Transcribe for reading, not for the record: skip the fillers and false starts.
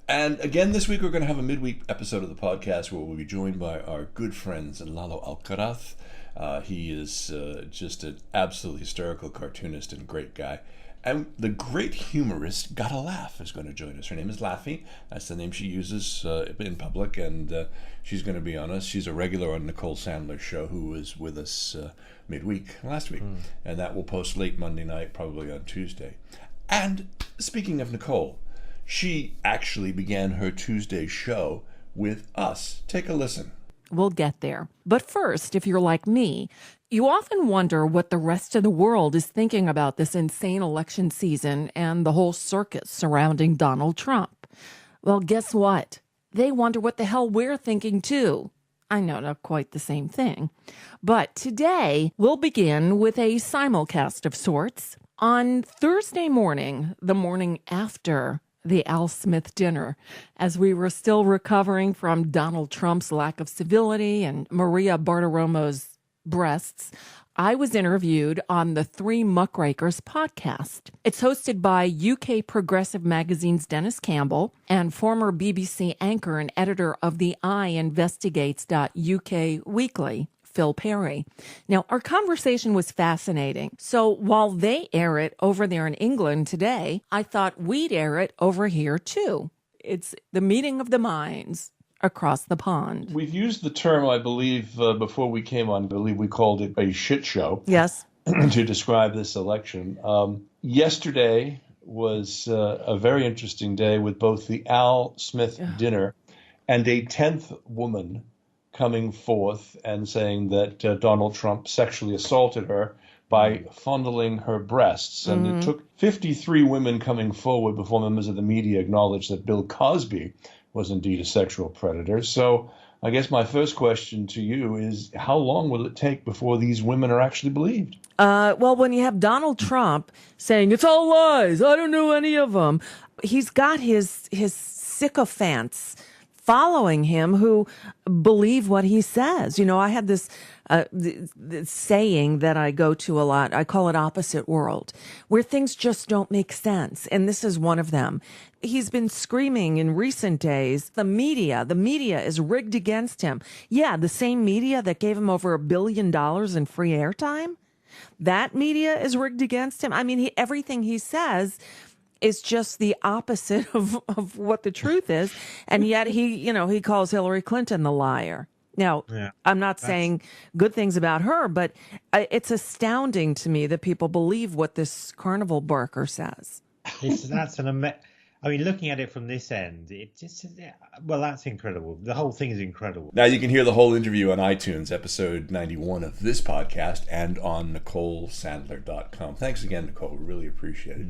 And again, this week we're going to have a midweek episode of the podcast where we'll be joined by our good friend Lalo Alcaraz. He is just an absolutely hysterical cartoonist and great guy. And the great humorist Gotta Laugh is going to join us. Her name is Laffy. That's the name she uses in public, and she's going to be on us. She's a regular on Nicole Sandler's show, who was with us midweek last week. And that will post late Monday night, probably on Tuesday. And speaking of Nicole, she actually began her Tuesday show with us. Take a listen. We'll get there. But first, if you're like me, you often wonder what the rest of the world is thinking about this insane election season and the whole circus surrounding Donald Trump. Well, guess what? They wonder what the hell we're thinking too. I know, not quite the same thing. But today, we'll begin with a simulcast of sorts. On Thursday morning, the morning after the Al Smith dinner, as we were still recovering from Donald Trump's lack of civility and Maria Bartiromo's breasts, I was interviewed on the Three Muckrakers podcast. It's hosted by UK Progressive Magazine's Dennis Campbell and former BBC anchor and editor of the iInvestigates.uk weekly, Phil Perry. Now, our conversation was fascinating. So while they air it over there in England today, I thought we'd air it over here too. It's the meeting of the minds across the pond. We've used the term, I believe, before we came on, I believe we called it a shit show. Yes. To describe this election. Yesterday was a very interesting day with both the Al Smith dinner and a 10th woman coming forth and saying that Donald Trump sexually assaulted her by fondling her breasts. And it took 53 women coming forward before members of the media acknowledged that Bill Cosby was indeed a sexual predator. So I guess my first question to you is, how long will it take before these women are actually believed? Well, when you have Donald Trump saying, it's all lies, I don't know any of them, he's got his sycophants following him who believe what he says. You know, I had this saying that I go to a lot. I call it opposite world, where things just don't make sense. And this is one of them. He's been screaming in recent days, the media is rigged against him. Yeah, the same media that gave him over $1 billion in free airtime. That media is rigged against him. I mean, everything he says is just the opposite of what the truth is. And yet he calls Hillary Clinton the liar. Now, I'm not saying good things about her, but it's astounding to me that people believe what this carnival barker says. I mean, looking at it from this end, that's incredible. The whole thing is incredible. Now you can hear the whole interview on iTunes, episode 91 of this podcast, and on NicoleSandler.com. Thanks again, Nicole. We really appreciate it.